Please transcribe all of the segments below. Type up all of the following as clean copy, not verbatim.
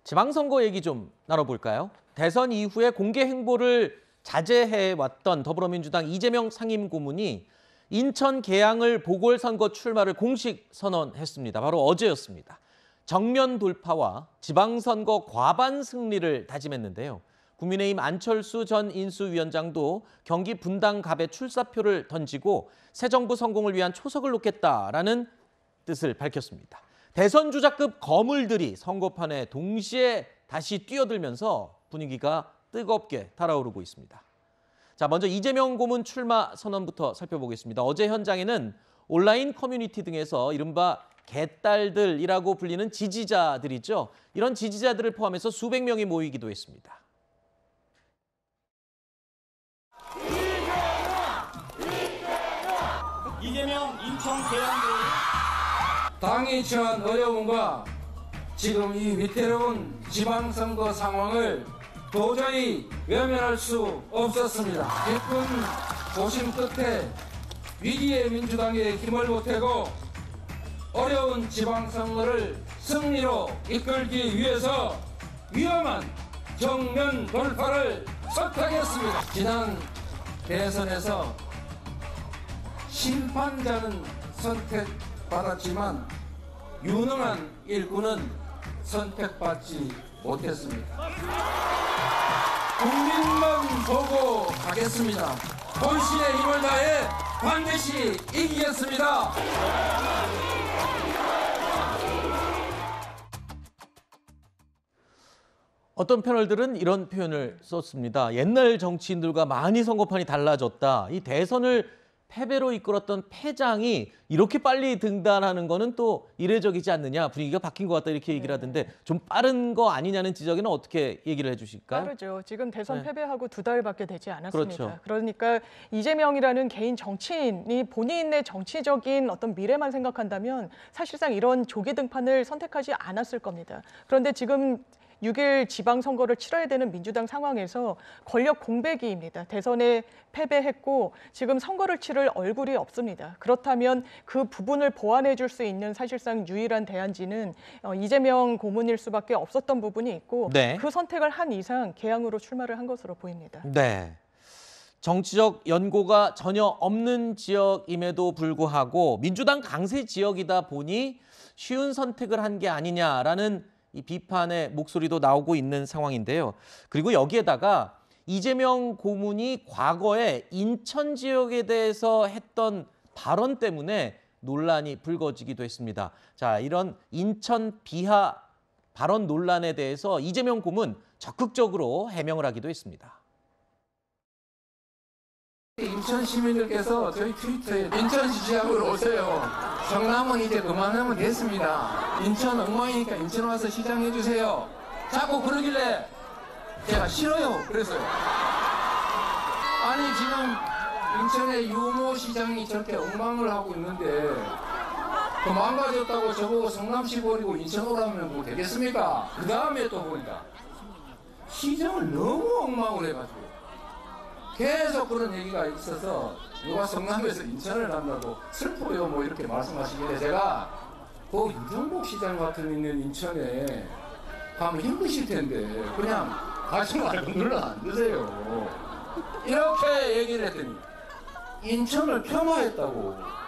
지방선거 얘기 좀 나눠볼까요? 대선 이후에 공개 행보를 자제해왔던 더불어민주당 이재명 상임고문이 인천 계양을 보궐선거 출마를 공식 선언했습니다. 바로 어제였습니다. 정면 돌파와 지방선거 과반 승리를 다짐했는데요. 국민의힘 안철수 전 인수위원장도 경기 분당갑에 출사표를 던지고 새 정부 성공을 위한 초석을 놓겠다라는 뜻을 밝혔습니다. 대선 주자급 거물들이 선거판에 동시에 다시 뛰어들면서 분위기가 뜨겁게 달아오르고 있습니다. 자, 먼저 이재명 고문 출마 선언부터 살펴보겠습니다. 어제 현장에는 온라인 커뮤니티 등에서 이른바 개딸들이라고 불리는 지지자들이죠. 이런 지지자들을 포함해서 수백 명이 모이기도 했습니다. 이재명 인천 계양도 당이 처한 어려움과 지금 이 위태로운 지방선거 상황을 도저히 외면할 수 없었습니다. 깊은 고심 끝에 위기의 민주당에 힘을 보태고 어려운 지방선거를 승리로 이끌기 위해서 위험한 정면 돌파를 선택했습니다. 지난 대선에서 심판자는 선택받았지만 유능한 일꾼은 선택받지 못했습니다. 국민만 보고 가겠습니다. 본신의 힘을 다해 반드시 이기겠습니다. 어떤 패널들은 이런 표현을 썼습니다. 옛날 정치인들과 많이 선거판이 달라졌다. 이 대선을 패배로 이끌었던 패장이 이렇게 빨리 등단하는 거는 또 이례적이지 않느냐. 분위기가 바뀐 것 같다 이렇게 얘기를 하던데 좀 빠른 거 아니냐는 지적에는 어떻게 얘기를 해주실까요? 빠르죠. 지금 대선 패배하고 2달밖에 되지 않았습니다. 그렇죠. 그러니까 이재명이라는 개인 정치인이 본인의 정치적인 어떤 미래만 생각한다면 사실상 이런 조기 등판을 선택하지 않았을 겁니다. 그런데 지금 6일 지방선거를 치러야 되는 민주당 상황에서 권력 공백기입니다. 대선에 패배했고 지금 선거를 치를 얼굴이 없습니다. 그렇다면 그 부분을 보완해 줄 수 있는 사실상 유일한 대안지는 이재명 고문일 수밖에 없었던 부분이 있고 그 선택을 한 이상 계양으로 출마를 한 것으로 보입니다. 네. 정치적 연고가 전혀 없는 지역임에도 불구하고 민주당 강세 지역이다 보니 쉬운 선택을 한 게 아니냐라는 이 비판의 목소리도 나오고 있는 상황인데요. 그리고 여기에다가 이재명 고문이 과거에 인천 지역에 대해서 했던 발언 때문에 논란이 불거지기도 했습니다. 자, 이런 인천 비하 발언 논란에 대해서 이재명 고문 적극적으로 해명을 하기도 했습니다. 인천 시민들께서 저희 트위터에 인천 지지하러 오세요. 성남은 이제 그만하면 됐습니다. 인천 엉망이니까 인천 와서 시장 해주세요. 자꾸 그러길래 제가 싫어요. 그랬어요. 아니 지금 인천의 유모 시장이 저렇게 엉망을 하고 있는데 그 망가졌다고 저보고 성남시 버리고 인천 오라면 뭐 되겠습니까? 그 다음에 또 보니까 시장을 너무 엉망을 해가지고 계속 그런 얘기가 있어서 누가 성남에서 인천을 간다고 슬퍼요 뭐 이렇게 말씀하시길래 제가 그 유정복 시장 같은 있는 인천에 가면 힘드실 텐데 그냥 가지 말고 눌러 앉으세요. 이렇게 얘기를 했더니 인천을 폄하했다고.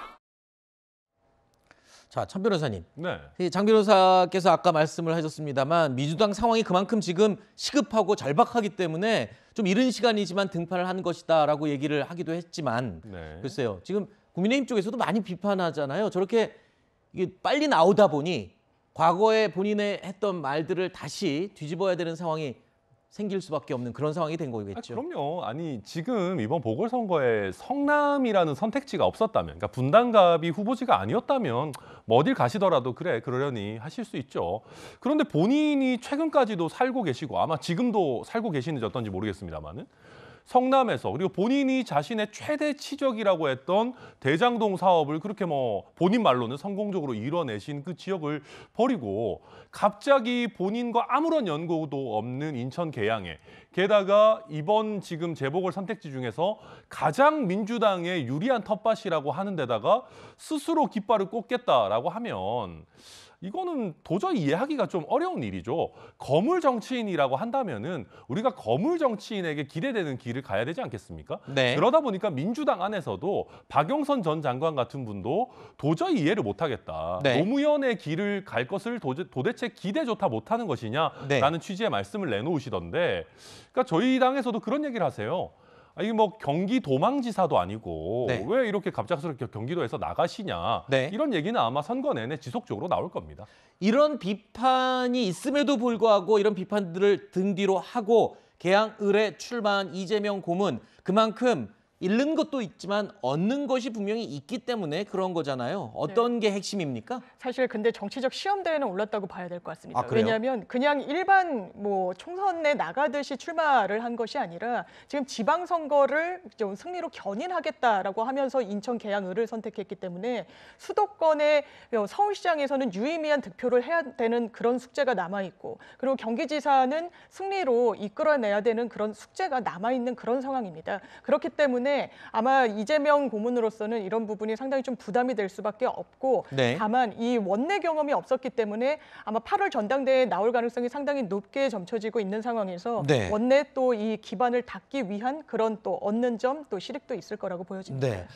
자, 천 변호사님. 네. 장 변호사께서 아까 말씀을 하셨습니다만 민주당 상황이 그만큼 지금 시급하고 절박하기 때문에 좀 이른 시간이지만 등판을 한 것이다라고 얘기를 하기도 했지만 글쎄요. 지금 국민의힘 쪽에서도 많이 비판하잖아요. 저렇게 이게 빨리 나오다 보니 과거에 본인의 했던 말들을 다시 뒤집어야 되는 상황이 생길 수밖에 없는 그런 상황이 된 거겠죠. 그럼요. 아니 지금 이번 보궐선거에 성남이라는 선택지가 없었다면, 그러니까 분당갑이 후보지가 아니었다면 뭐 어딜 가시더라도 그래 그러려니 하실 수 있죠. 그런데 본인이 최근까지도 살고 계시고 아마 지금도 살고 계시는지 어떤지 모르겠습니다만은 성남에서 그리고 본인이 자신의 최대 치적이라고 했던 대장동 사업을 그렇게 뭐 본인 말로는 성공적으로 이뤄내신 그 지역을 버리고 갑자기 본인과 아무런 연고도 없는 인천 계양에 게다가 이번 지금 재보궐 선택지 중에서 가장 민주당에 유리한 텃밭이라고 하는 데다가 스스로 깃발을 꽂겠다라고 하면 이거는 도저히 이해하기가 좀 어려운 일이죠. 거물 정치인이라고 한다면은 우리가 거물 정치인에게 기대되는 길을 가야 되지 않겠습니까? 네. 그러다 보니까 민주당 안에서도 박영선 전 장관 같은 분도 도저히 이해를 못하겠다. 네. 노무현의 길을 갈 것을 도대체 기대조차 못하는 것이냐라는 네. 취지의 말씀을 내놓으시던데, 그러니까 저희 당에서도 그런 얘기를 하세요. 이게 뭐 경기도망지사도 아니고 네. 왜 이렇게 갑작스럽게 경기도에서 나가시냐, 네. 이런 얘기는 아마 선거 내내 지속적으로 나올 겁니다. 이런 비판이 있음에도 불구하고 이런 비판들을 등 뒤로 하고 개항 을에 출마한 이재명 고문, 그만큼 잃는 것도 있지만 얻는 것이 분명히 있기 때문에 그런 거잖아요. 어떤 게 핵심입니까? 사실 근데 정치적 시험대에는 올랐다고 봐야 될 것 같습니다. 아, 그래요? 왜냐하면 그냥 일반 뭐 총선에 나가듯이 출마를 한 것이 아니라 지금 지방선거를 좀 승리로 견인하겠다라고 하면서 인천 계양을을 선택했기 때문에 수도권의 서울시장에서는 유의미한 득표를 해야 되는 그런 숙제가 남아있고, 그리고 경기지사는 승리로 이끌어내야 되는 그런 숙제가 남아있는 그런 상황입니다. 그렇기 때문에 아마 이재명 고문으로서는 이런 부분이 상당히 좀 부담이 될 수밖에 없고, 네. 다만 이 원내 경험이 없었기 때문에 아마 8월 전당대회에 나올 가능성이 상당히 높게 점쳐지고 있는 상황에서 네. 원내 또 이 기반을 닦기 위한 그런 또 얻는 점, 또 실익도 있을 거라고 보여집니다. 네.